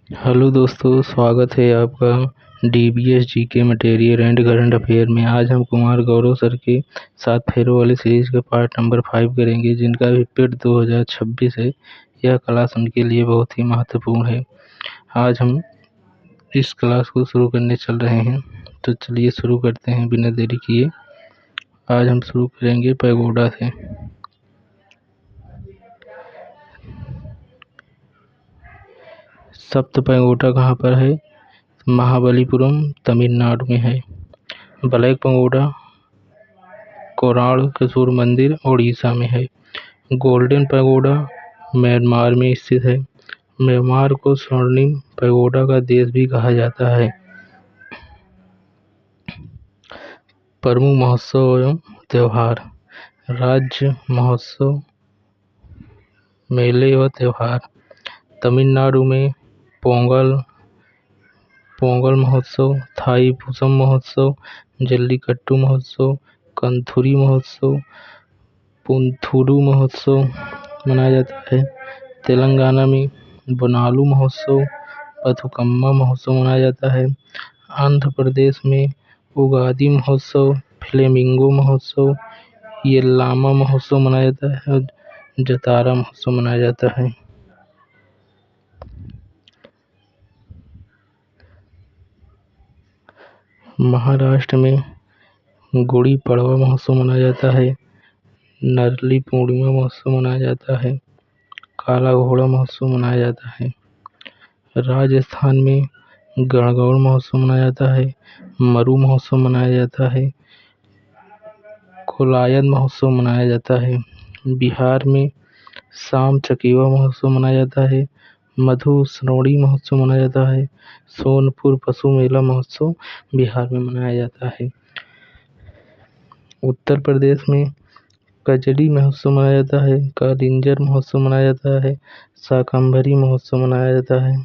Hello दोस्तों, स्वागत है आपका DBS GK material and current affair में। आज हम कुमार गौरव सर के सात फेरों वाली सीरीज के पार्ट नंबर 5 करेंगे, जिनका रिपीट 2026 है। यह क्लास उनके लिए बहुत ही महत्वपूर्ण है। आज हम इस क्लास को शुरू करने चल रहे हैं, तो चलिए शुरू करते हैं बिना देरी किए। आज हम शुरू करेंगे पैगोडा से। सप्त पैगोडा कहाँ पर है? महाबलीपुरम, तमिलनाडु में है। ब्लैक पैगोडा कोणार्क के सूर्य मंदिर, उड़ीसा में है। गोल्डन पैगोडा म्यांमार में स्थित है। म्यांमार को स्वर्णिम पैगोडा का देश भी कहा जाता है। प्रमुख महोत्सव एवं त्योहार। राज्य महोत्सव, मेले व त्योहार। तमिलनाडु में पोंगल महोत्सव, थाई पुसम महोत्सव, जल्लीकट्टू महोत्सव, कंथुरी महोत्सव, पुंथुरु महोत्सव मनाया जाता है। तेलंगाना में बोनालू महोत्सव, बथुकम्मा महोत्सव मनाया जाता है। आंध्र प्रदेश में उगादि महोत्सव, फ्लेमिंगो महोत्सव, येल्लामा महोत्सव मनाया जाता है और जतारा महोत्सव मनाया जाता है। महाराष्ट्र में गुड़ी पड़वा महोत्सव मनाया जाता है। नरली पूर्णिमा महोत्सव मनाया जाता है। काला घोड़ा महोत्सव मनाया जाता है। राजस्थान में गणगौर महोत्सव मनाया जाता है। मरु महोत्सव मनाया जाता है। कोलायन महोत्सव मनाया जाता है। बिहार में शाम चकेवा महोत्सव मनाया जाता है। मधुश्रावणी महोत्सव मनाया जाता है। सोनपुर पशु मेला महोत्सव बिहार में मनाया जाता है। उत्तर प्रदेश में कजरी महोत्सव मनाया जाता है। कालिंजर महोत्सव मनाया जाता है। शाकंभरी महोत्सव मनाया जाता है।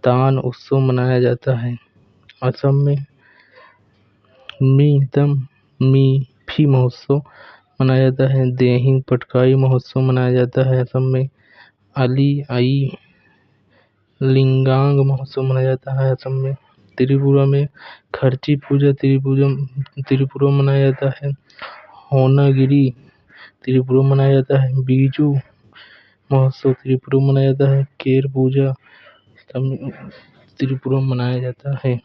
तान उत्सव मनाया जाता है। असम में मीफी महोत्सव मनाया जाता है। देहिंग पटकाई महोत्सव मनाया जाता है असम में। अली आई लिंगांग महोत्सव मनाया जाता है असम में। त्रिपुरा में खर्ची पूजा त्रिपुरा मनाया जाता है। होनागिरी त्रिपुरा मनाया जाता है। बीजू महोत्सव त्रिपुरा मनाया जाता है। केर पूजा त्रिपुरा मनाया जाता है।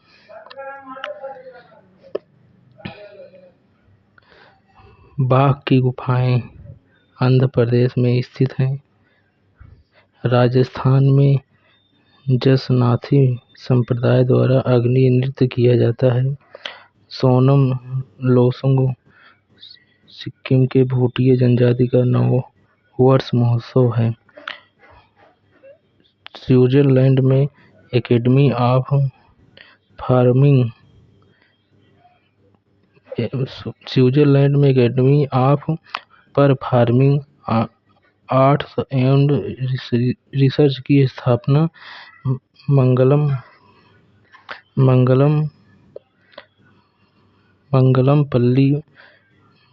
बाघ की गुफाएं आंध्र प्रदेश में स्थित हैं। राजस्थान में जसनाथी संप्रदाय द्वारा अग्नि नृत्य किया जाता है। सोनम लोसंग सिक्किम के भूटिया जनजाति का नव वर्ष महोत्सव है। स्विट्जरलैंड में academy of farming arts and research की स्थापना मंगलमपल्ली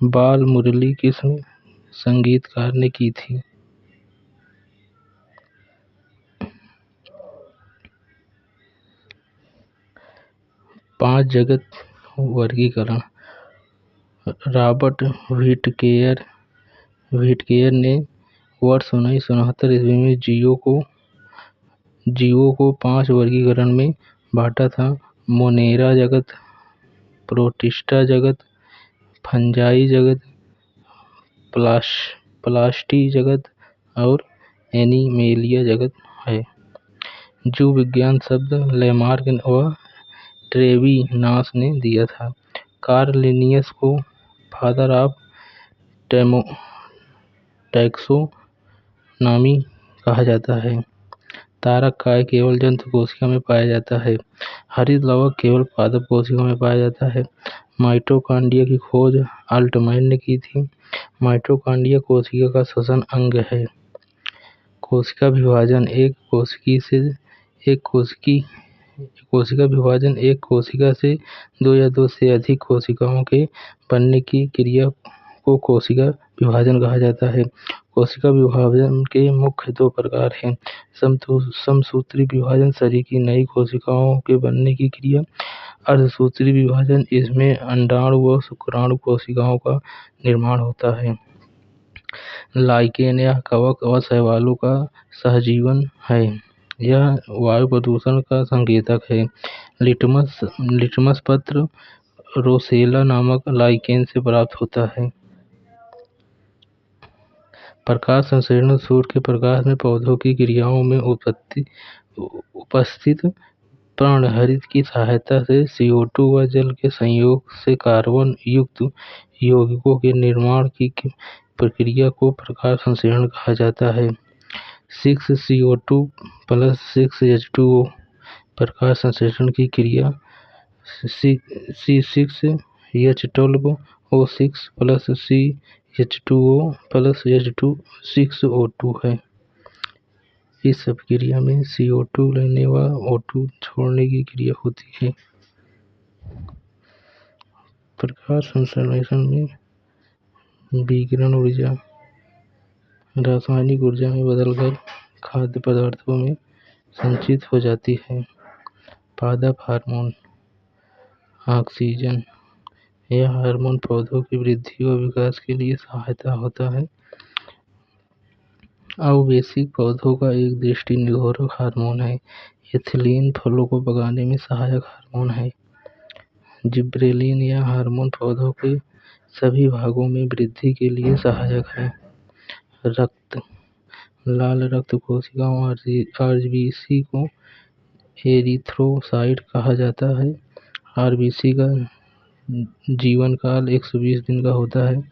बाल मुरली कृष्ण संगीतकार ने की थी। पांच जगत वर्गीकरण। रॉबर्ट व्हिटकेयर ने वर्ष 1969 ईस्वी में जीवों को 5 वर्गीकरण में बांटा था। मोनेरा जगत, प्रोटिस्टा जगत, फंजाई जगत, प्लास्टी जगत और एनिमेलिया जगत है। जीव विज्ञान शब्द लेमार्क व ट्रेविनास ने दिया था। कार्ल लिनियस को फादर ऑफ टैक्सोनॉमी कहा जाता है। तारक काय केवल जंतु कोशिका में पाया जाता है। हरित लवक केवल पादप कोशिका में पाया जाता है। माइटोकॉन्ड्रिया की खोज अल्टमैन ने की थी। माइटोकॉन्ड्रिया कोशिका का श्वसन अंग है। कोशिका विभाजन एक कोशिका से 2 या 2 से अधिक कोशिकाओं के बनने की क्रिया को कोशिका विभाजन कहा जाता है। कोशिका विभाजन के मुख्य दो प्रकार हैं। समसूत्री विभाजन शरीर की नई कोशिकाओं के बनने की क्रिया। अर्धसूत्री विभाजन, इसमें अंडाणु व शुक्राणु कोशिकाओं का निर्माण होता है। लाइकेन या कवक और शैवालों का सहजीवन है। यह वायु प्रदूषण का संकेतक है। लिटमस पत्र रोसेला नामक लाइकेन से प्राप्त होता है। प्रकाश संश्लेषण, सूर्य के प्रकाश में पौधों की क्रियाओं में उपस्थित प्राणहरित की सहायता से CO2 व जल के संयोग से कार्बन युक्त यौगिकों के निर्माण की प्रक्रिया को प्रकाश संश्लेषण कहा जाता है। 6CO2 + 6H2O प्रकाश संश्लेषण की क्रिया C6H12O6 + CH2O + H2 है। इस सब क्रिया में CO2 लेने व O2 छोड़ने की क्रिया होती है। प्रकाश संश्लेषण में विकिरण ऊर्जा रासायनिक ऊर्जा में बदलकर खाद्य पदार्थों में संचित हो जाती है। पादप हार्मोन। ऑक्सीजन, यह हार्मोन पौधों की वृद्धि व विकास के लिए सहायता होता है। अवैशिक पौधों का एक दृष्टि निरोधक हार्मोन है। एथिलीन फलों को पकाने में सहायक हार्मोन है। जिब्रेलिन यह हार्मोन पौधों के सभी भागों में वृद्धि के लिए सहायक है। रक्त, लाल रक्त कोशिकाओं RBC को एरिथ्रोसाइट कहा जाता है। RBC का जीवन काल 120 दिन का होता है।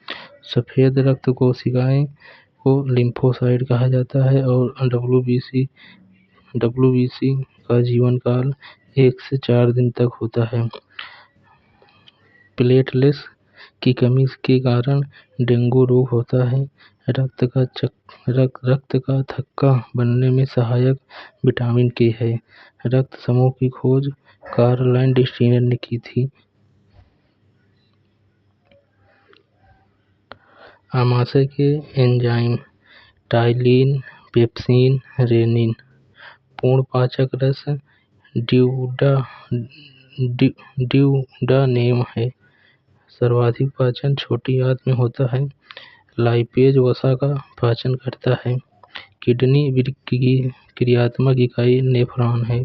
सफेद रक्त कोशिकाएं को लिम्फोसाइट कहा जाता है और WBC का जीवन काल 1 से 4 दिन तक होता है। प्लेटलेट्स की कमी के कारण डेंगू रोग होता है। रक्त का थक्का बनने में सहायक विटामिन K है। रक्त समूह की खोज कार्लाइन डिस्टिलर ने की थी। आमाशय के एंजाइम टाइलिन, पेप्सिन, रेनिन। पूर्ण पाचक रस ड्यूडानेम है। सर्वाधिक पाचन छोटी आंत में होता है। लाइपेज वसा का पाचन करता है। किडनी वृक्क की क्रियात्मक इकाई नेफ्रॉन है।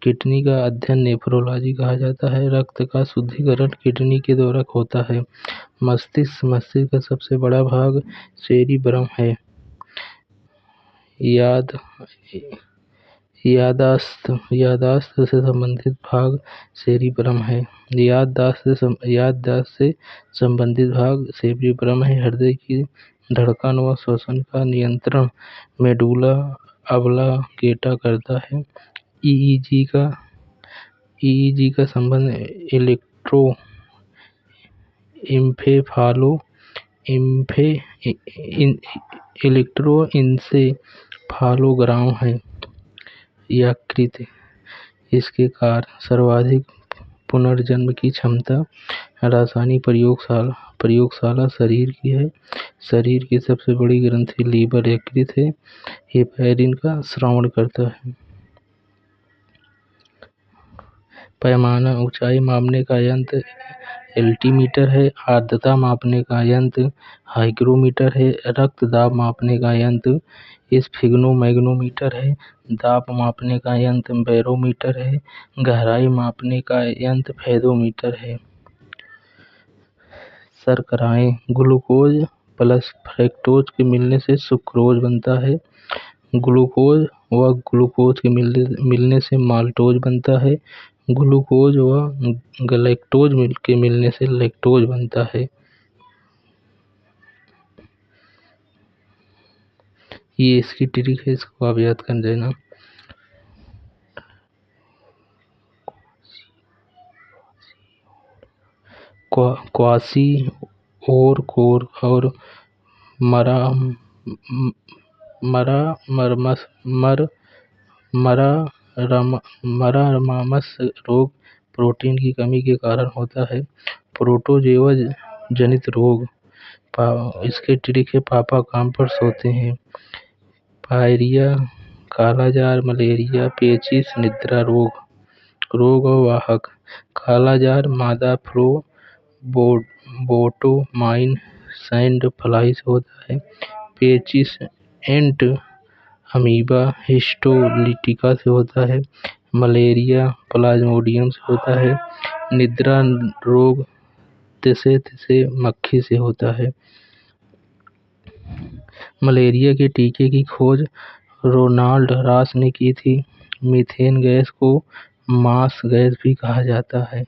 किडनी का अध्ययन नेफ्रोलॉजी कहा जाता है। रक्त का शुद्धिकरण किडनी के द्वारा होता है। मस्तिष्क का सबसे बड़ा भाग सेरिब्रम है। याददाश्त से संबंधित भाग सेरिब्रम है। याददाश्त से संबंधित भाग सेरिब्रम है। हृदय की धड़कन व श्वसन का नियंत्रण मेडुला ऑब्लांगेटा करता है। EEG का संबंध इलेक्ट्रोइंसेफालोग्राम है। यकृत, इसके कार्य सर्वाधिक पुनर्जन्म की क्षमता। रासायनिक प्रयोगशाला शरीर की है। शरीर की सबसे बड़ी ग्रंथि लीवर यकृत है। हेपेरिन का श्रवण करता है। पैमाना, ऊंचाई मापने का यंत्र एल्टीमीटर है। आर्द्रता मापने का यंत्र हाइग्रोमीटर है। रक्त दाब मापने का यंत्र स्फिग्नोमैग्नोमीटर है। दाब मापने का यंत्र बैरोमीटर है। गहराई मापने का यंत्र फेदोमीटर है। शर्कराएं, ग्लूकोज प्लस फ्रक्टोज के मिलने से सुक्रोज बनता है। ग्लूकोज व ग्लूकोज के मिलने से माल्टोज बनता है। ग्लूकोज व गलैक्टोज के मिलने से लैक्टोज बनता है। ये इसकी ट्रिक है, इसको आप याद कर देना। क्वासी और कोर और मरारमस रोग प्रोटीन की कमी के कारण होता है। प्रोटोजोआ जनित रोग इसके ट्रिक है पापा काम पर सोते हैं। पायरिया, कालाजार, मलेरिया, पेचिस, निद्रा रोग और वाहक। कालाजार मादा फ्लो बोटोमाइन सैंड फ्लाई से होता है। पेचिस एंट अमीबा हिस्टोलिटिका से होता है। मलेरिया प्लाज्मोडियम से होता है। निद्रा रोग तिसे मक्खी से होता है। मलेरिया के टीके की खोज रोनाल्ड रॉस ने की थी। मीथेन गैस को मास गैस भी कहा जाता है।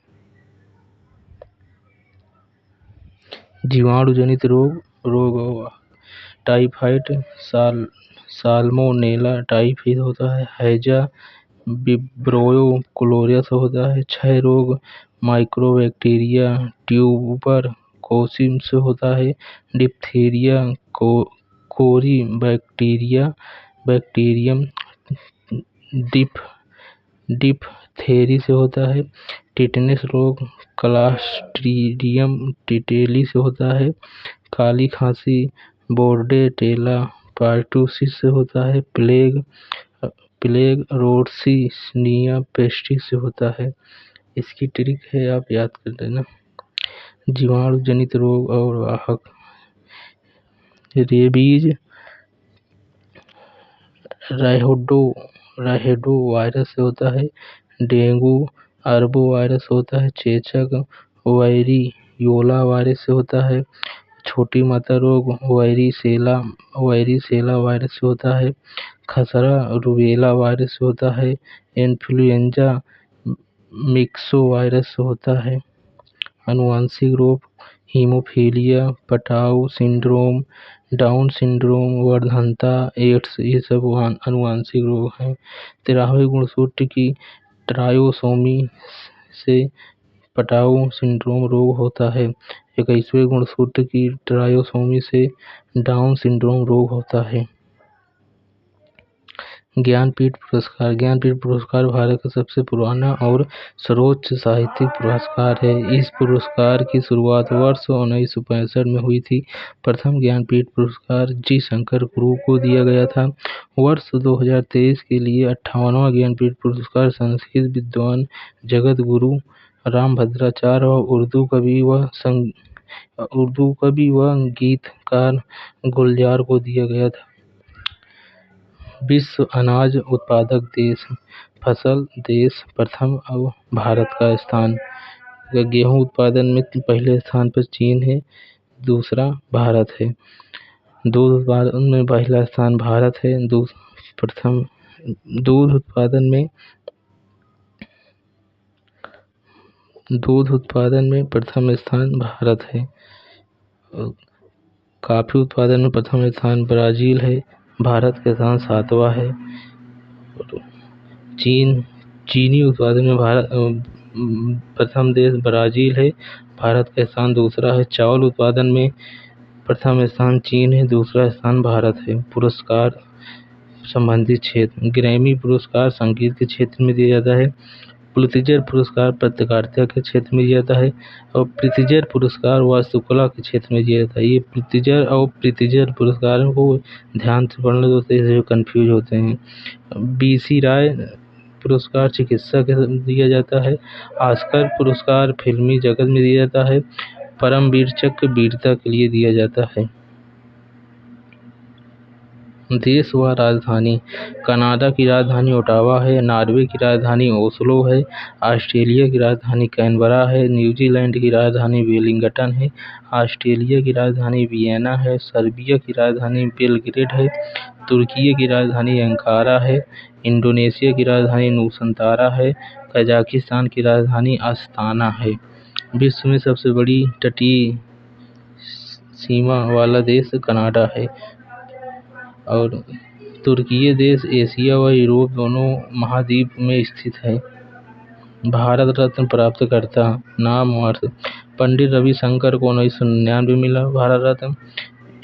जीवाणु जनित रोग टाइफाइड, साल्मोनेला टाइफी होता है। हैजा विब्रियो क्लोरियस होता है। क्षय रोग माइकोबैक्टीरिया ट्यूबर कोसिस से होता है। डिप्थीरिया कोरी बैक्टीरियम डिप्थेरी से होता है। टिटनेस रोग क्लास्ट्रीडियम टिटेली से होता है। काली खांसी बोर्डेटेला पार्टूसिस से होता है। प्लेग रोड्सीनिया पेस्टिस से होता है। इसकी ट्रिक है आप याद कर लेना। जीवाणु जनित रोग और वाहक रेबीज रायडो वायरस से होता है। डेंगू अरबो वायरस होता है। चेचक वायरियोला वायरस से होता है। छोटी माता रोग वायरिसेला वायरस से होता है। खसरा रूबेला वायरस से होता है। इन्फ्लुएंजा मिक्सो वायरस से होता है। आनुवंशिक रोग haemophilia Patau syndrome Down syndrome वर्धनता एड्स ये सब आनुवंशिक रोग हैं। 13वें गुणसूत्र की ट्रायोसोमी से पटाऊ सिंड्रोम रोग होता है। 21वें गुणसूत्र की ट्रायोसोमी से डाउन सिंड्रोम रोग होता है। ज्ञानपीठ पुरस्कार भारत का सबसे पुराना और सर्वोच्च साहित्यिक पुरस्कार है। इस पुरस्कार की शुरुआत वर्ष 1965 में हुई थी। प्रथम ज्ञानपीठ पुरस्कार जी शंकर गुरु को दिया गया था। वर्ष 2023 के लिए 58वां ज्ञानपीठ पुरस्कार संस्कृत विद्वान जगत गुरु रामभद्राचार्य और उर्दू कवि व गीतकार गुलजार को दिया गया था। विश्व अनाज उत्पादक देश फसल देश प्रथम और भारत का स्थान। गेहूं उत्पादन में पहले स्थान पर चीन है, दूसरा भारत है। दूध उत्पादन में पहला स्थान भारत है, दूध उत्पादन में प्रथम स्थान भारत है। कॉफी उत्पादन में प्रथम स्थान ब्राजील है, भारत का स्थान 7वां है। चीनी उत्पादन में प्रथम देश ब्राजील है, भारत का स्थान दूसरा है। चावल उत्पादन में प्रथम स्थान चीन है, दूसरा स्थान भारत है। पुरस्कार संबंधित क्षेत्र ग्रैमी पुरस्कार संगीत के क्षेत्र में दिया जाता है। पुलित्जर पुरस्कार पत्रकारिता के क्षेत्र में दिया जाता है और प्रित्जर पुरस्कार वास्तुकला के क्षेत्र में दिया जाता है। ये प्रित्जर और प्रित्जर पुरस्कारों को ध्यान से पढ़ना होते हैं, कंफ्यूज होते हैं। BC राय पुरस्कार चिकित्सा के दिया जाता है। ऑस्कर पुरस्कार फिल्मी जगत में दिया जाता है। परमवीर चक्र वीरता के लिए दिया जाता है। देश व राजधानी कनाडा की राजधानी ओटावा है। नॉर्वे की राजधानी ओस्लो है। ऑस्ट्रेलिया की राजधानी कैनबरा है। न्यूजीलैंड की राजधानी वेलिंगटन है। ऑस्ट्रेलिया की राजधानी वियना है। सर्बिया की राजधानी बेलग्रेड है। तुर्की की राजधानी अंकारा है। इंडोनेशिया की राजधानी नूसंतारा है। कजाकिस्तान की राजधानी अस्ताना है। विश्व में सबसे बड़ी तटीय सीमा वाला देश कनाडा है और तुर्की देश एशिया व यूरोप दोनों महाद्वीप में स्थित है। भारत रत्न प्राप्तकर्ता नाम और पंडित रविशंकर को 1999 मिला भारत रत्न।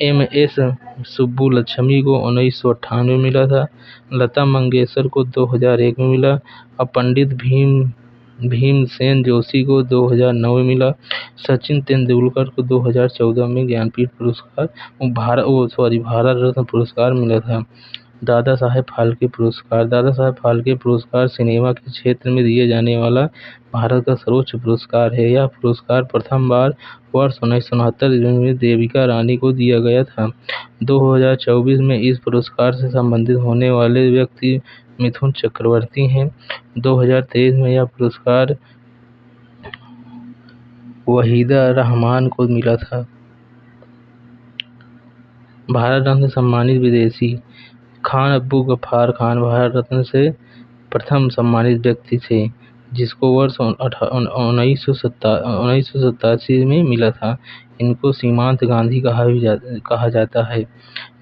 MS सुब्बुलक्ष्मी को 1998 मिला था। लता मंगेशकर को 2001 में मिला और पंडित भीमसेन जोशी को 2009 में मिला। सचिन तेंदुलकर को 2014 में ज्ञानपीठ पुरस्कार भारत रत्न पुरस्कार मिला था। दादा साहेब फाल्के पुरस्कार। दादा साहेब फाल्के पुरस्कार सिनेमा के क्षेत्र में दिए जाने वाला भारत का सर्वोच्च पुरस्कार है। यह पुरस्कार प्रथम बार वर्ष 1969 में देविका रानी को दिया गया था। 2024 में इस पुरस्कार से संबंधित होने वाले व्यक्ति मिथुन चक्रवर्ती हैं। 2023 में यह पुरस्कार वहीदा रहमान को मिला था। भारत रत्न से सम्मानित विदेशी। खान अब्बू गफ्फार खान भारत रत्न से प्रथम सम्मानित व्यक्ति थे, जिसको वर्ष 1987 में मिला था। इनको सीमांत गांधी कहा जाता है।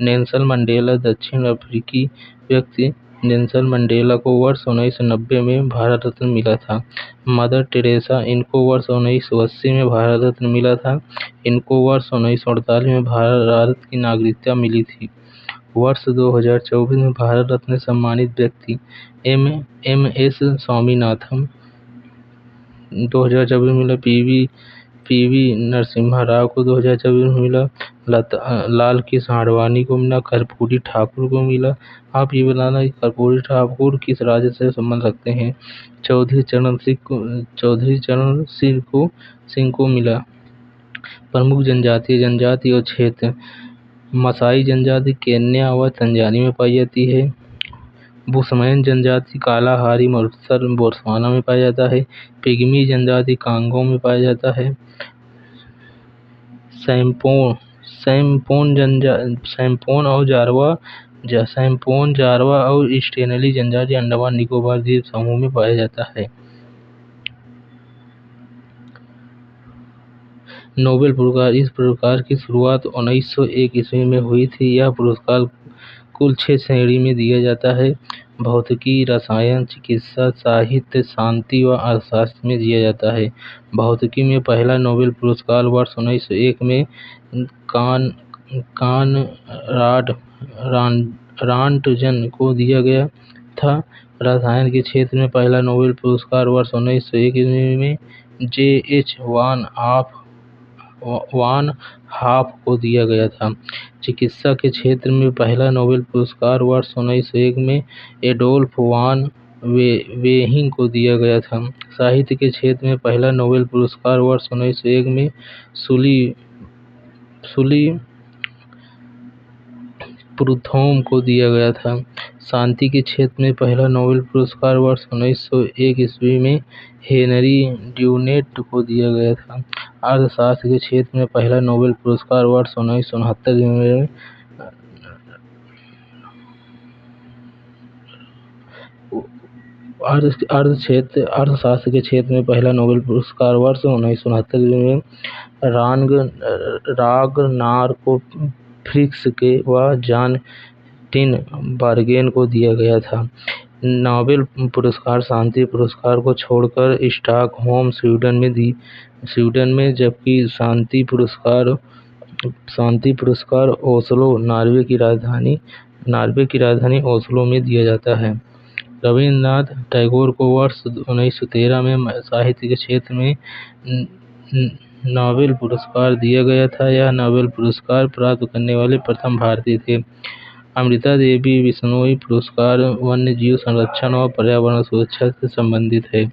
नेल्सन मंडेला दक्षिण अफ्रीकी व्यक्ति। नेल्सन मंडेला को वर्ष 1990 में भारत रत्न मिला था। मदर टेरेसा, इनको वर्ष 1980 में भारत रत्न मिला था। इनको वर्ष 1948 में भारत की नागरिकता मिली थी। वर्ष 2024 में भारत रत्न से सम्मानित व्यक्ति एम एस स्वामीनाथन 2024 में मिला। पीवी नरसिम्हा राव को 2024 में मिला। लाल कृष्ण आडवाणी को मिला। कर्पूरी ठाकुर को मिला। आप ये बताना कि कर्पूरी ठाकुर किस राज्य से संबंध रखते हैं। चौधरी चरण सिंह को मिला। प्रमुख जनजाति और क्षेत्र। मसाई जनजाति केन्या व तंजानिया में पाई जाती है। बुशमैन जनजाति कालाहारी मरुस्थल बोत्सवाना में पाया जाता है। पिग्मी जनजाति कांगो में पाया जाता है। सैम्पोन जारवा और स्टेनली जनजाति अंडमान निकोबार द्वीप समूह में पाया जाता है। नोबेल पुरस्कार। इस पुरस्कार की शुरुआत 1901 ईस्वी में हुई थी। यह पुरस्कार कुल 6 श्रेणी में दिया जाता है। भौतिकी, रसायन, चिकित्सा, साहित्य, शांति व अर्थशास्त्र में दिया जाता है। भौतिकी में पहला नोबेल पुरस्कार वर्ष 1901 में रांटजन को दिया गया था। रसायन के क्षेत्र में पहला नोबेल पुरस्कार वर्ष 1901 में J.H. वान हाफ को दिया गया था। चिकित्सा के क्षेत्र में पहला नोबेल पुरस्कार वर्ष 1901 में एडोल्फ वान वेहिंग को दिया गया था। साहित्य के क्षेत्र में पहला नोबेल पुरस्कार वर्ष 1901 में सुली प्रुथोम को दिया गया था। शांति के क्षेत्र में पहला नोबेल पुरस्कार वर्ष 1901 ईस्वी में हेनरी ड्यूनेट को दिया गया था। अर्थशास्त्र के क्षेत्र में पहला नोबेल पुरस्कार वर्ष 1969 में अर्थशास्त्र के क्षेत्र में पहला नोबेल पुरस्कार वर्ष 1969 में रागनार को फ्रिक्स के व जॉन टिन बार्गेन को दिया गया था। नोबेल पुरस्कार शांति पुरस्कार को छोड़कर स्टॉकहोम स्वीडन में, जबकि शांति पुरस्कार ओस्लो नॉर्वे की राजधानी ओस्लो में दिया जाता है। रविन्द्रनाथ टैगोर को वर्ष 1913 में साहित्य के क्षेत्र में नोबेल पुरस्कार दिया गया था। यह नोबेल पुरस्कार प्राप्त करने वाले प्रथम भारतीय थे। अमृता देवी बिश्नोई पुरस्कार वन्य जीव संरक्षण और पर्यावरण सुरक्षा से संबंधित है।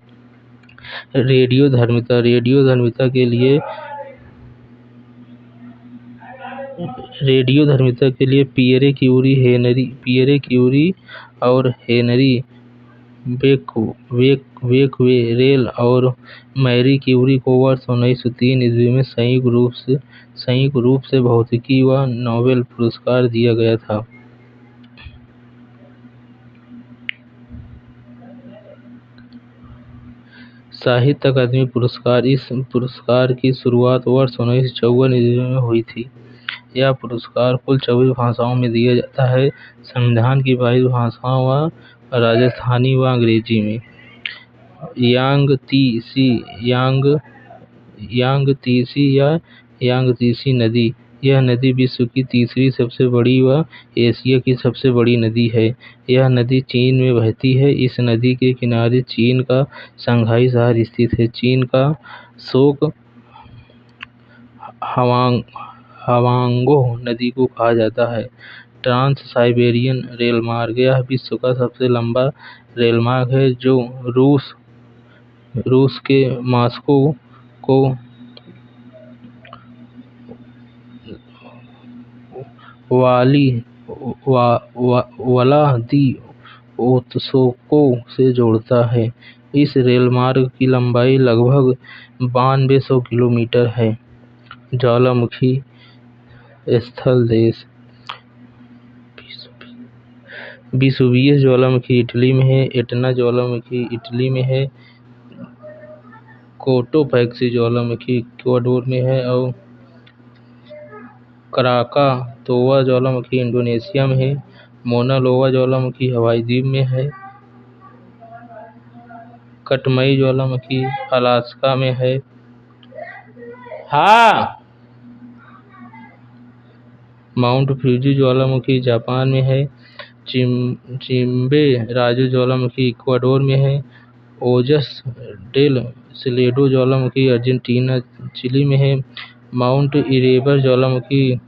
रेडियोधर्मिता के लिए पियरे क्यूरी और हेनरी बेक्वेरेल और मैरी क्यूरी को वर्ष 1903 ईस्वी में संयुक्त रूप से भौतिकी व नोबेल पुरस्कार दिया गया था। साहित्य अकादमी पुरस्कार। इस पुरस्कार की शुरुआत वर्ष 1954 ईस्वी में हुई थी। यह पुरस्कार कुल 24 भाषाओं में दिया जाता है। संविधान की 22 भाषाओं व राजस्थानी व अंग्रेजी में। यांगतीसी नदी यह नदी विश्व की तीसरी सबसे बड़ी व एशिया की सबसे बड़ी नदी है। यह नदी चीन में बहती है। इस नदी के किनारे चीन का शंघाई शहर स्थित है। चीन का शोक हवांगो नदी को कहा जाता है। ट्रांस साइबेरियन रेलमार्ग, यह विश्व का सबसे लंबा रेलमार्ग है जो रूस के मॉस्को को व्लादिवोस्तोक से जोड़ता है। इस रेलमार्ग की लंबाई लगभग 9200 किलोमीटर है। ज्वालामुखी स्थल देश, विसुवियस ज्वालामुखी इटली में है। एटना ज्वालामुखी इटली में है। कोटोपैक्सी ज्वालामुखी इक्वाडोर में है और क्राकातोआ ज्वालामुखी इंडोनेशिया में है। मोना लोआ ज्वालामुखी हवाई द्वीप में है। कटमई ज्वालामुखी अलास्का में है। माउंट फ्यूजी ज्वालामुखी जापान में है। चिम्बे राजू ज्वालामुखी इक्वाडोर में है। ओजस डेल सिलेडो ज्वालामुखी अर्जेंटीना चिली में है। माउंट इरेबर ज्वालामुखी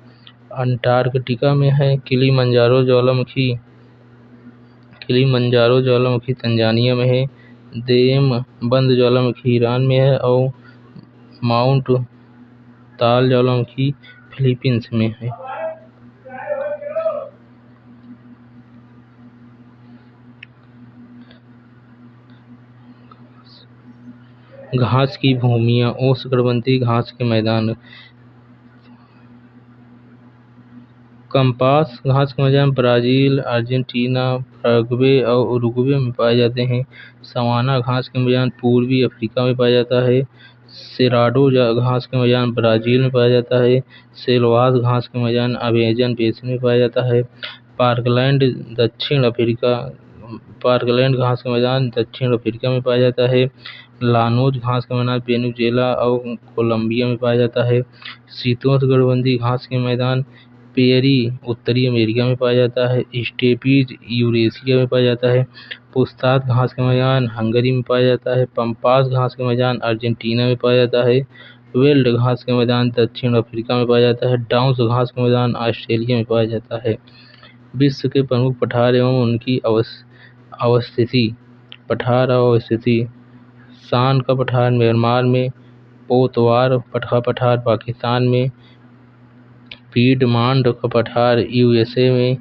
अंटार्कटिका में है। किलिमंजारो ज्वालामुखी तंजानिया में है। देमबंद ज्वालामुखी ईरान में है और माउंट ताल ज्वालामुखी फिलीपींस में है। घास की भूमियाँ, उष्णकटिबंधीय घास के मैदान। कम्पास घास के मैदान ब्राज़ील, अर्जेंटीना, पैराग्वे और उरुग्वे में पाए जाते हैं। सवाना घास के मैदान पूर्वी अफ्रीका में पाया जाता है। सेराडो घास के मैदान ब्राज़ील में पाया जाता है। सेल्वास घास के मैदान अमेज़न बेसिन में पाया जाता है। पार्कलैंड घास का मैदान दक्षिण अफ्रीका में पाया जाता है। लानोज घास का मैदान वेनेजुएला और कोलंबिया में पाया जाता है। शीतोष्णकटिबंधीय घास के मैदान पेरी उत्तरी अमेरिका में पाया जाता है। स्टेपीज यूरेशिया में पाया जाता है। पुस्तात घास का मैदान हंगरी में पाया जाता है। पम्पास घास का मैदान अर्जेंटीना में पाया जाता है। वेल्ड घास का मैदान दक्षिण अफ्रीका में पाया जाता है। डाउन्स घास का मैदान ऑस्ट्रेलिया में पाया जाता है। विश्व के प्रमुख पठार एवं उनकी अवस्थिति। पठार और अवस्थिति। शान का पठार म्यांमार में। पोतवार का पठार पाकिस्तान में। पीडमांड का पठार यूएसए में।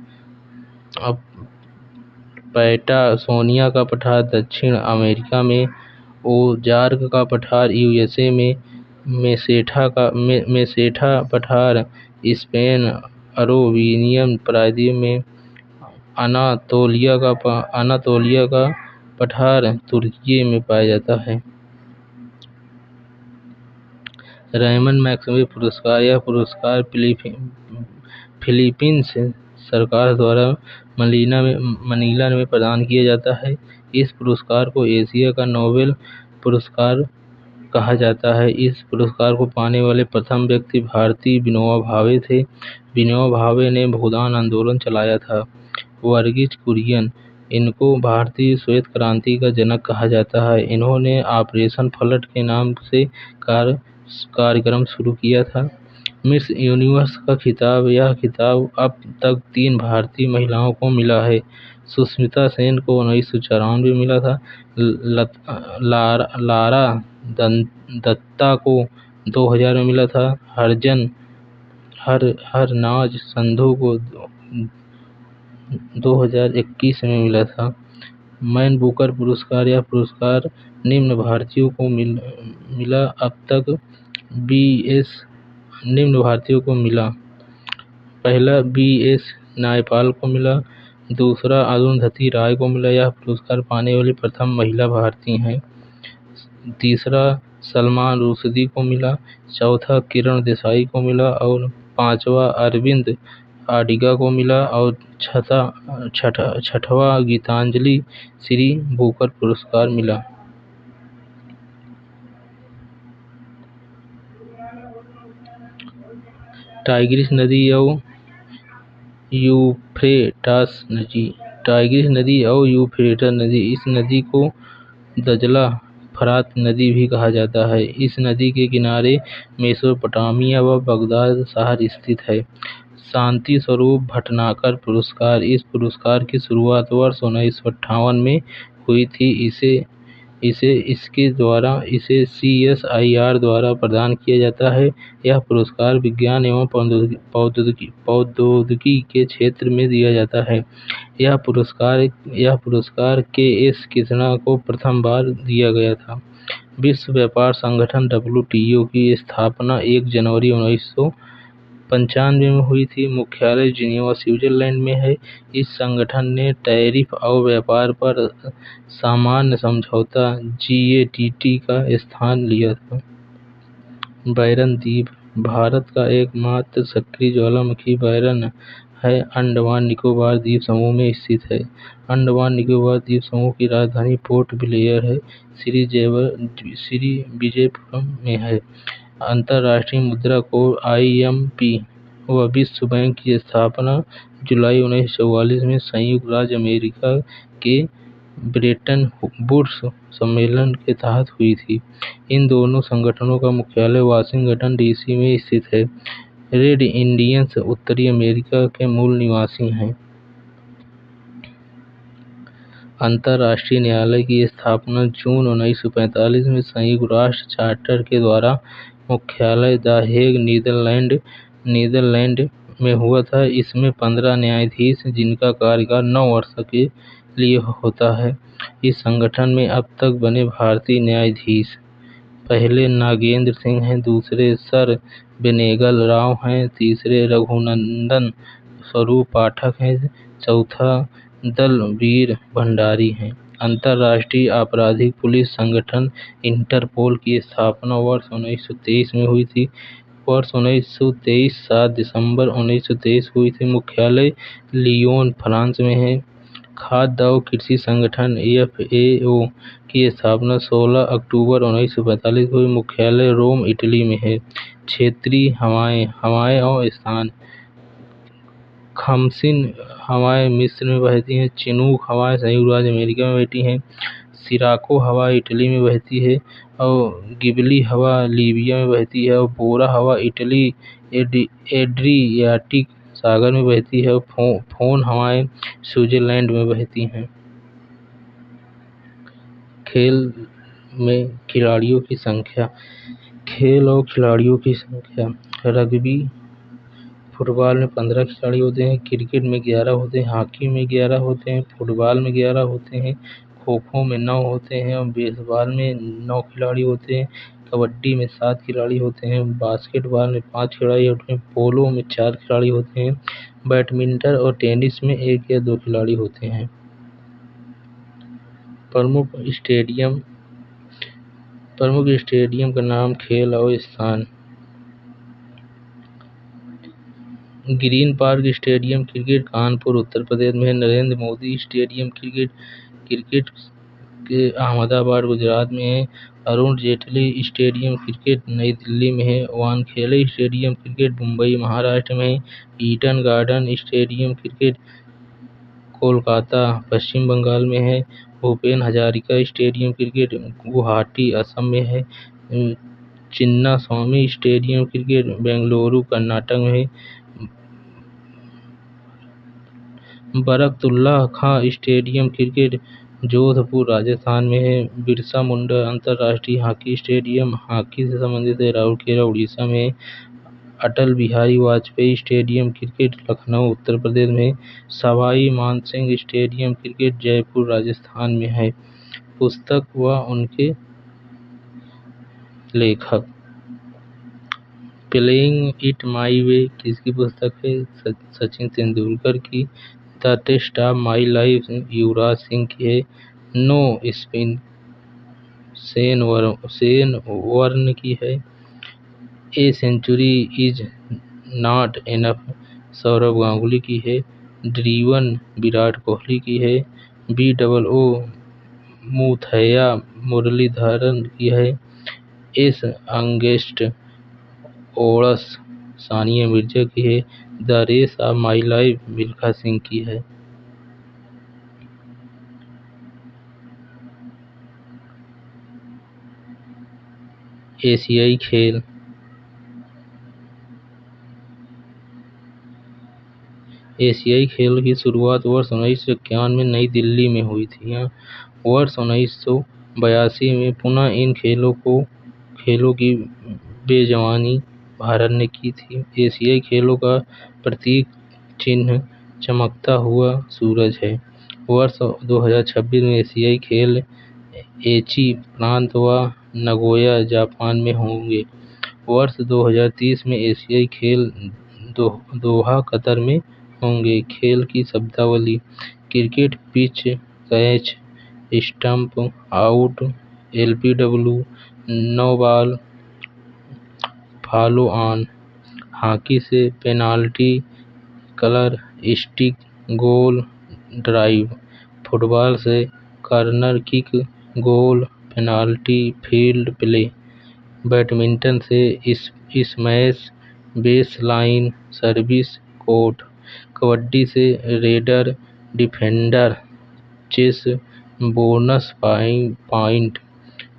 पैटागोनिया का पठार दक्षिण अमेरिका में। ओजार्क का पठार यूएसए में। मेसेटा पठार स्पेन अरेबियन प्रायद्वीप में। अनातोलिया का पठार तुर्की में पाया जाता है। रेमन मैग्सेसे पुरस्कार, यह पुरस्कार फिलीपींस सरकार द्वारा मनीला में प्रदान किया जाता है। इस पुरस्कार को एशिया का नोबेल पुरस्कार कहा जाता है। इस पुरस्कार को पाने वाले प्रथम व्यक्ति भारतीय विनोबा भावे थे। विनोबा भावे ने भूदान आंदोलन चलाया था। वर्गीज कुरियन, इनको भारतीय श्वेत क्रांति का जनक कहा जाता है। इन्होंने ऑपरेशन फ्लड के नाम से कार्यक्रम शुरू किया था। मिस यूनिवर्स का खिताब, यह खिताब अब तक 3 भारतीय महिलाओं को मिला है। सुष्मिता सेन को 1994 में मिला था। लारा दत्ता को 2000 में मिला था। हरनाज संधू को 2021 में मिला था। मैन बुकर पुरस्कार, यह पुरस्कार निम्न भारतीयों को मिला अब तक। निम्न भारतीयों को मिला। पहला BS नायपाल को मिला। दूसरा अरुंधति राय को मिला, यह पुरस्कार पाने वाली प्रथम महिला भारतीय हैं। तीसरा सलमान रुश्दी को मिला। चौथा किरण देसाई को मिला और पांचवा अरविंद अडिगा को मिला और छठवां गीतांजलि श्री बुकर पुरस्कार मिला। टाइग्रिस नदी और यूफ्रेटस नदी। टाइग्रिस नदी और यूफ्रेटस नदी, इस नदी को दजला फरात नदी भी कहा जाता है। इस नदी के किनारे मेसोपोटामिया व बगदाद शहर स्थित है। शांति स्वरूप भटनागर पुरस्कार, इस पुरस्कार की शुरुआत वर्ष 1958 में हुई थी। इसे CSIR द्वारा प्रदान किया जाता है। यह पुरस्कार विज्ञान एवं प्रौद्योगिकी के क्षेत्र में दिया जाता है। यह पुरस्कार KS कृष्णा को प्रथम बार दिया गया था। विश्व व्यापार संगठन WTO की स्थापना 1 जनवरी 1995 में हुई थी। मुख्यालय जिनेवा स्विट्जरलैंड में है। इस संगठन ने टैरिफ और व्यापार पर सामान्य समझौता GATT का स्थान लिया था। बैरन द्वीप, भारत का एकमात्र सक्रिय ज्वालामुखी बैरन है, अंडमान निकोबार द्वीप समूह में स्थित है। अंडमान निकोबार द्वीप समूह की राजधानी पोर्ट ब्लेयर है। श्री विजयपुरम में है। अंतर्राष्ट्रीय मुद्रा कोष IMF व विश्व बैंक की स्थापना जुलाई 1944 में संयुक्त राज्य अमेरिका के ब्रेटन वुड्स सम्मेलन के तहत हुई थी। इन दोनों संगठनों का मुख्यालय वाशिंगटन DC में स्थित है। रेड इंडियंस उत्तरी अमेरिका के मूल निवासी हैं। अंतर्राष्ट्रीय न्यायालय की स्थापना जून 1945 में संयुक्त राष्ट्र चार्टर के द्वारा मुख्यालय द हेग नीदरलैंड में हुआ था। इसमें 15 न्यायाधीश जिनका कार्यकाल 9 वर्ष के लिए होता है। इस संगठन में अब तक बने भारतीय न्यायाधीश पहले नागेंद्र सिंह हैं, दूसरे सर बेनेगल राव हैं, तीसरे रघुनंदन स्वरूप पाठक हैं, चौथा दलवीर भंडारी हैं। अंतर्राष्ट्रीय आपराधिक पुलिस संगठन इंटरपोल की स्थापना वर्ष 1923 में हुई थी। वर्ष 1923 7 दिसंबर 1923 हुई थी। मुख्यालय लियोन फ्रांस में है। खाद्य और कृषि संगठन FAO की स्थापना 16 अक्टूबर 1945 को हुई। मुख्यालय रोम इटली में है। क्षेत्रीय हवाएं और स्थान, खमसिन हवाएं मिस्र में बहती हैं। चिनूक हवाएं संयुक्त राज्य अमेरिका में बहती हैं। सिराको हवा इटली में बहती है और गिबली हवा लीबिया में बहती है और बोरा हवा इटली एड्रियाटिक सागर में बहती है और फोन हवाएं स्विट्जरलैंड में बहती हैं। खेल में खिलाड़ियों की संख्या, खेल और खिलाड़ियों की संख्या, रग्बी फुटबॉल में 15 खिलाड़ी होते हैं, क्रिकेट में 11 होते हैं, हॉकी में 11 होते हैं, फुटबॉल में 11 होते हैं, खो खो में 9 होते हैं और बेसबॉल में 9 खिलाड़ी होते हैं, कबड्डी में 7 खिलाड़ी होते हैं, बास्केटबॉल में 5 खिलाड़ी होते हैं, पोलो में 4 खिलाड़ी होते हैं, बैडमिंटन और टेनिस में 1 या 2 खिलाड़ी होते हैं। प्रमुख स्टेडियम का नाम, खेल और स्थान। Green Park Stadium cricket Kanpur Uttar Pradesh में है। नरेंद्र मोदी स्टेडियम क्रिकेट के अहमदाबाद गुजरात में है। अरुण जेटली स्टेडियम क्रिकेट नई दिल्ली में है। वानखेड़े स्टेडियम क्रिकेट मुंबई महाराष्ट्र में है। Eden Garden Stadium cricket Kolkata Paschim Bangal में है। भूपेन हजारिका स्टेडियम क्रिकेट गुवाहाटी असम में है। चिन्ना स्वामी स्टेडियम क्रिकेट बेंगलुरु कर्नाटक में है। बरकतुल्लाह खां स्टेडियम क्रिकेट जोधपुर राजस्थान में है। बिरसा मुंडा अंतर्राष्ट्रीय हॉकी स्टेडियम हॉकी से संबंधित है, राउरकेला उड़ीसा में है। अटल बिहारी वाजपेयी स्टेडियम क्रिकेट लखनऊ उत्तर प्रदेश में है। सवाई मानसिंह स्टेडियम क्रिकेट जयपुर राजस्थान में है। पुस्तक व उनके लेखक, प्लेइंग इट माई वे किसकी पुस्तक है? सचिन तेंदुलकर की। The Test of my Life Yuvraj Singh की है। नो स्पिन शेन वॉर्न की है। A Century Is Not Enough Sourav Ganguly की है। ड्रीवन विराट कोहली की है। BOO मुथैया मुरलीधरन की है। Ace against odds Sania Mirza की है। The race of my life Milkha Singh की है। एशियाई खेल। एशियाई खेल की शुरुआत वर्ष 1951 में नई दिल्ली में हुई थी। वर्ष 1982 में पुनः इन खेलों की मेजबानी भारत ने की थी। एशियाई खेलों का प्रतीक चिन्ह चमकता हुआ सूरज है। वर्ष 2026 में एशियाई खेल एची प्रांत व नगोया जापान में होंगे। वर्ष 2030 में एशियाई खेल दोहा कतर में होंगे। खेल की शब्दावली: cricket, pitch, catch, stump, out, LBW, no ball, follow on. Hockey से penalty, colour, stick, goal, drive. Football से corner kick, goal, penalty, field play. Badminton से smash, base line, service, court. Kabaddi से raider, defender, chase, bonus point.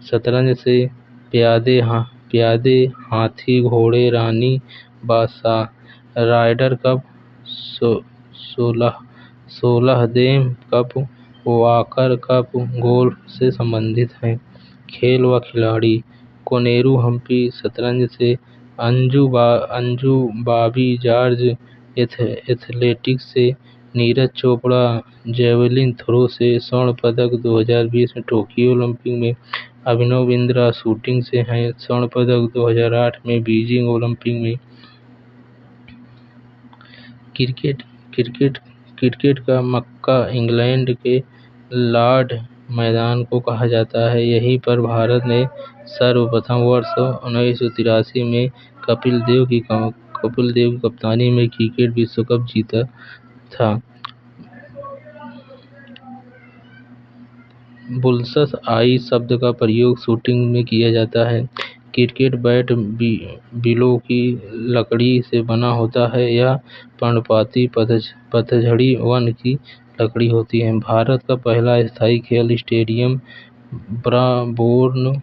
शतरंज से प्यादे, हाथी, घोड़े, रानी, बादशाह। राइडर कप, 16दें कप, वॉकर कप गोल्फ से संबंधित है। खेल व खिलाड़ी: कोनेरू हम्पी शतरंज से, अंजू बॉबी जॉर्ज एथलेटिक्स से, नीरज चोपड़ा जेवलिन थ्रो से स्वर्ण पदक 2020 में टोक्यो ओलंपिक में। अभिनव बिंद्रा शूटिंग से हैं, स्वर्ण पदक 2008 में बीजिंग ओलंपिक में। क्रिकेट का मक्का इंग्लैंड के लॉर्ड मैदान को कहा जाता है। यहीं पर भारत ने सर्वप्रथम वर्ष 1983 में कपिल देव की कप्तानी में क्रिकेट विश्व कप जीता था। बुल्सस आई शब्द का प्रयोग शूटिंग में किया जाता है। क्रिकेट बैट बिलों की लकड़ी से बना होता है या पर्णपाती पतझड़ी वन की लकड़ी होती है। भारत का पहला स्थायी खेल स्टेडियम ब्राबोर्न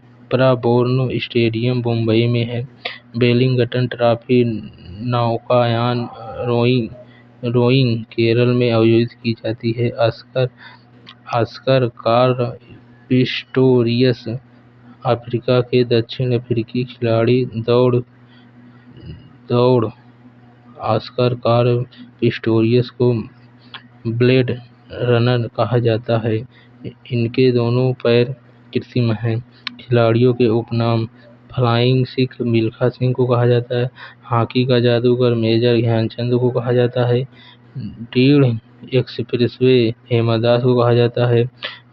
स्टेडियम मुंबई में है। वेलिंगटन ट्रॉफी नौकायन रोइंग केरल में आयोजित की जाती है। ऑस्कर कार्ल पिस्टोरियस अफ्रीका के दक्षिण अफ्रीकी खिलाड़ी। दौड़ ऑस्कर कार्ल पिस्टोरियस को ब्लेड रनर कहा जाता है। इनके दोनों पैर कृत्रिम हैं। खिलाड़ियों के उपनाम: फ्लाइंग सिख मिल्खा सिंह को कहा जाता है। हॉकी का जादूगर मेजर ध्यानचंद को कहा जाता है। रीढ़ एक्सप्रेसवे हेमा दास को कहा जाता है।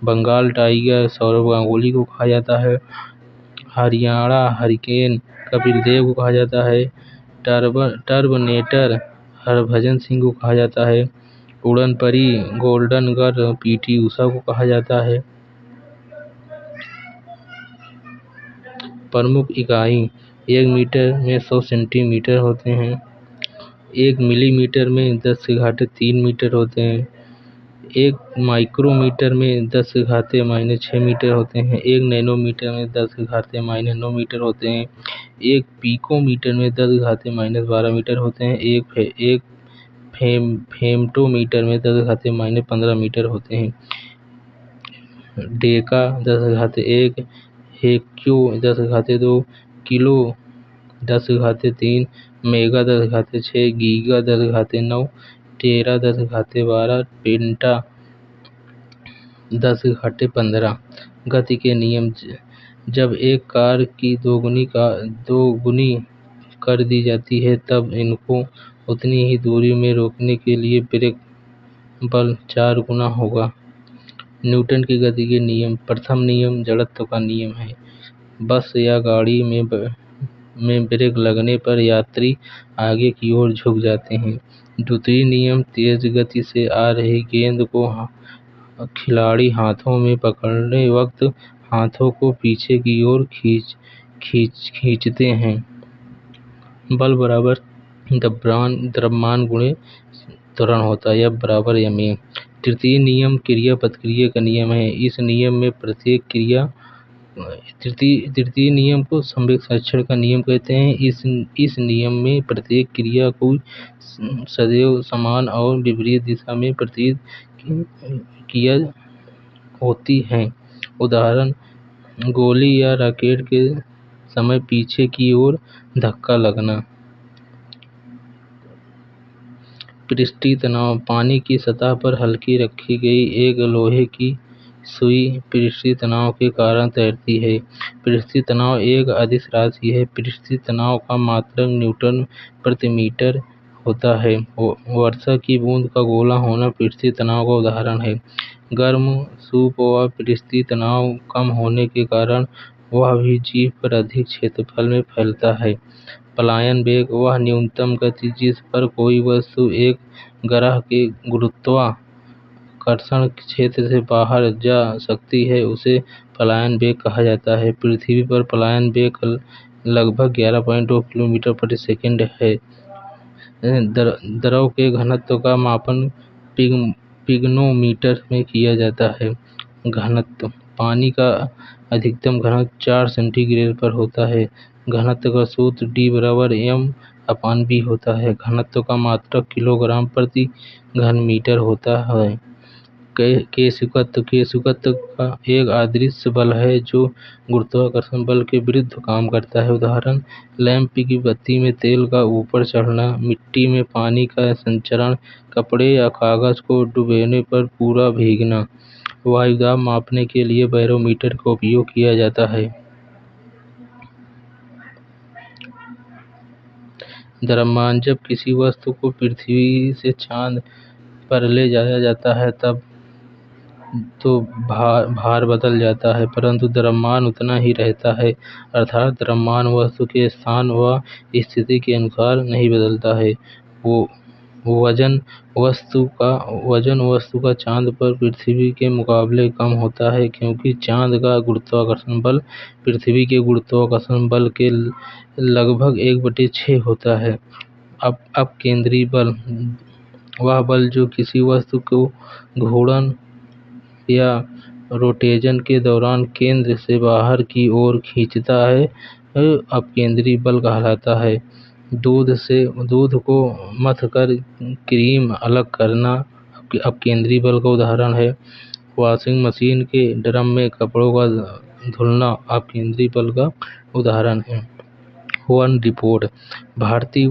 बंगाल टाइगर सौरव गांगुली को कहा जाता है। हरियाणा हरिकेन कपिल देव को कहा जाता है। टर्बनेटर हरभजन सिंह को कहा जाता है। उड़न परी गोल्डन गर्ल पीटी उषा को कहा जाता है। प्रमुख इकाई: 1 मीटर में 100 सेंटीमीटर होते हैं। 1 मिलीमीटर में 10⁻³ मीटर होते हैं। 1 माइक्रोमीटर में 10⁻⁻6 मीटर होते हैं। 1 नैनोमीटर में 10⁻⁻9 मीटर होते हैं। 1 पिकोमीटर में 10⁻12 मीटर होते हैं। 1 फेम्टोमीटर में 10⁻15 मीटर होते हैं। Deka 10⁻1, hecto 10⁻2, kilo 10⁻3, mega 10⁻6, giga 10⁻9, टेरा 10⁻12, पेंटा 10⁻15। गति के नियम: जब एक कार की दोगुनी कर दी जाती है तब इनको उतनी ही दूरी में रोकने के लिए ब्रेक बल 4 गुना होगा। न्यूटन की गति के नियम: प्रथम नियम जड़त्व का नियम है। बस या गाड़ी में ब्रेक लगने पर यात्री आगे की ओर झुक जाते हैं। द्वितीय नियम: तेज गति से आ रही गेंद को खिलाड़ी हाथों में पकड़ने वक्त हाथों को पीछे की ओर खींचते हैं। बल बराबर द्रव्यमान गुणे त्वरण होता है, यह बराबर m a। तृतीय नियम क्रिया प्रतिक्रिया का नियम है। इस नियम में प्रत्येक क्रिया तृतीय नियम को संवेग संरक्षण का नियम कहते हैं। इस नियम में प्रत्येक क्रिया को सदैव समान और विपरीत दिशा में प्रतीत किया होती है। उदाहरण, गोली या रॉकेट के समय पीछे की ओर धक्का लगना। पृष्ठीय तनाव, पानी की सतह पर हल्की रखी गई एक लोहे की सुई पृष्ठीय तनाव के कारण तैरती है। पृष्ठीय तनाव एक अदिश राशि है। पृष्ठीय तनाव का मात्रक न्यूटन प्रति मीटर होता है। वर्षा की बूंद का गोला होना पृष्ठीय तनाव का उदाहरण है। गर्म सूप व पृष्ठीय तनाव कम होने के कारण वह भी जीव पर अधिक क्षेत्रफल में फैलता है। पलायन वेग, वह न्यूनतम गति जिस पर कोई वस्तु एक ग्रह के गुरुत्वाकर्षण क्षेत्र से बाहर जा सकती है, उसे पलायन वेग कहा जाता है। पृथ्वी पर पलायन वेग लगभग 11.2 किलोमीटर प्रति सेकंड है। द्रव के घनत्व का मापन पिग्नोमीटर में किया जाता है। घनत्व, पानी का अधिकतम घनत्व 4 सेंटीग्रेड पर होता है। घनत्व का सूत्र D बराबर m/v होता है। घनत्व का मात्रक किलोग्राम प्रति घन मीटर होता है। केशिकत्व का एक अदृश्य बल है जो गुरुत्वाकर्षण बल के विरुद्ध काम करता है। उदाहरण, लैंप की बत्ती में तेल का ऊपर चढ़ना, मिट्टी में पानी का संचरण, कपड़े या कागज को डुबोने पर पूरा भीगना। वायु दाब मापने के लिए बैरोमीटर का उपयोग किया जाता है। द्रव्यमान, जब किसी वस्तु को पृथ्वी से चांद पर ले जाया जाता है तब तो भार बदल जाता है, परंतु द्रव्यमान उतना ही रहता है। अर्थात द्रव्यमान वस्तु के स्थान व स्थिति के अनुसार नहीं बदलता है। वजन वस्तु का चांद पर पृथ्वी के मुकाबले कम होता है, क्योंकि चांद का गुरुत्वाकर्षण बल पृथ्वी के गुरुत्वाकर्षण बल के लगभग 1/6 होता है। अब केंद्रीय बल, वह बल जो किसी वस्तु को घूर्णन या रोटेशन के दौरान केंद्र से बाहर की ओर खींचता है, अपकेंद्री बल कहलाता है। दूध को मथकर क्रीम अलग करना अपकेंद्री बल का उदाहरण है। वॉशिंग मशीन के ड्रम में कपड़ों का धुलना अपकेंद्री बल का उदाहरण है। वन रिपोर्ट, भारतीय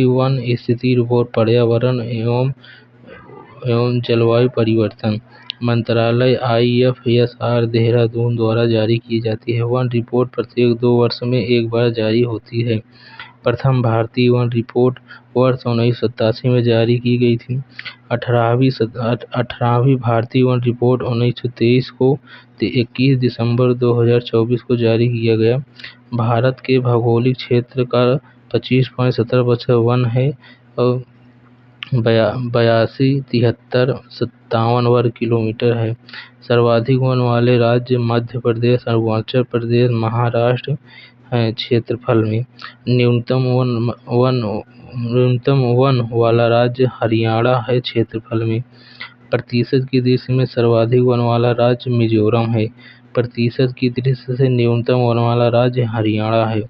वन स्थिति रिपोर्ट पर्यावरण एवं जलवायु परिवर्तन मंत्रालय IFSR देहरादून द्वारा जारी की जाती है। वन रिपोर्ट प्रत्येक 2 वर्ष में एक बार जारी होती है। प्रथम भारतीय वन रिपोर्ट वर्ष 1987 में जारी की गई थी। 18वीं भारतीय वन रिपोर्ट 1923 को 21 दिसंबर 2024 को जारी किया गया। भारत के भौगोलिक क्षेत्र का 25.17% वन है और 82, 73, 57 वर्ग किलोमीटर है। सर्वाधिक वन वाले राज्य मध्य प्रदेश, अरुणाचल प्रदेश, महाराष्ट्र हैं। क्षेत्रफल में न्यूनतम वन वाला राज्य हरियाणा है। क्षेत्रफल में प्रतिशत की दृष्टि में सर्वाधिक वन वाला राज्य मिजोरम है। प्रतिशत की दृष्टि से न्यूनतम वन वाला राज्य हरियाणा है।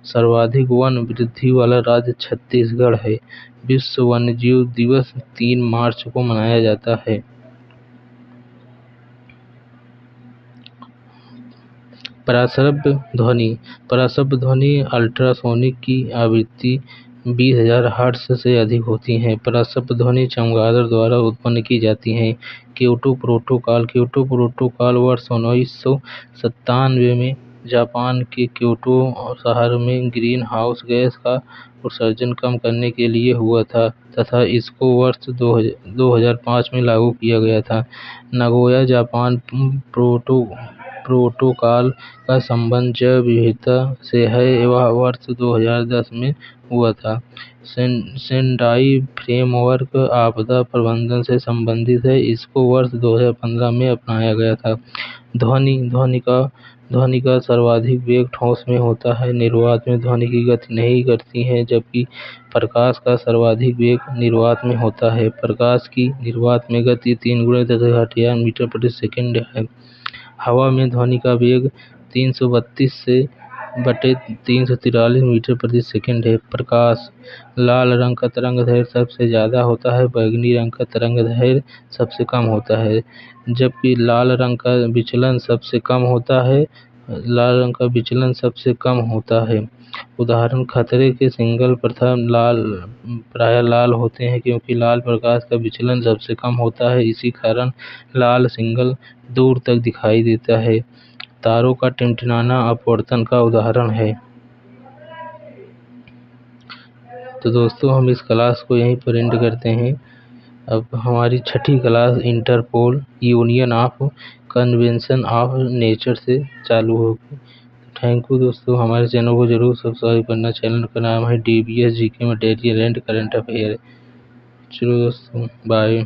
सर्वाधिक वन वृद्धि वाला राज्य छत्तीसगढ़ है। विश्व वन्यजीव दिवस 3 मार्च को मनाया जाता है। पराशब्द ध्वनि अल्ट्रासोनिक की आवृत्ति 20,000 हर्ट्ज से अधिक होती है। पराशब्द ध्वनि चमगादड़ द्वारा उत्पन्न की जाती है। क्योटो प्रोटोकॉल वर्ष 1997 में जापान के क्योटो शहर में ग्रीन हाउस गैस का उत्सर्जन कम करने के लिए हुआ था तथा इसको वर्ष 2005 में लागू किया गया था। नागोया जापान प्रोटोकॉल का संबंध जैव विविधता से है, वह वर्ष 2010 में हुआ था। सेंडाई फ्रेमवर्क आपदा प्रबंधन से संबंधित है, इसको वर्ष 2015 में अपनाया गया था। ध्वनि का ध्वनि का सर्वाधिक वेग ठोस में होता है, निर्वात में ध्वनि की गति नहीं करती है, जबकि प्रकाश का सर्वाधिक वेग निर्वात में होता है। प्रकाश की निर्वात में गति 3 × 10⁻⁸ मीटर प्रति सेकंड है। हवा में ध्वनि का वेग 332 से बटे 343 मीटर प्रति सेकंड है। प्रकाश लाल रंग का तरंगदैर्घ्य सबसे ज़्यादा होता है, बैंगनी रंग का तरंगदैर्घ्य सबसे कम होता है, जबकि लाल रंग का विचलन सबसे कम होता है। लाल रंग का विचलन सबसे कम होता है। उदाहरण खतरे के सिग्नल प्रायः लाल होते हैं, क्योंकि लाल प्रकाश का विचलन सबसे कम होता है, इसी कारण लाल सिग्नल दूर तक दिखाई देता है। तारों का टिमटिमाना अपवर्तन का उदाहरण है। तो दोस्तों हम इस क्लास को यहीं पर एंड करते हैं। अब हमारी छठी class Interpol union of convention of nature से चालू होगी। थैंक यू दोस्तों, हमारे चैनल को जरूर सब्सक्राइब करना। चैनल का नाम है DBS GK material and current affair. चलो दोस्तों, बाय।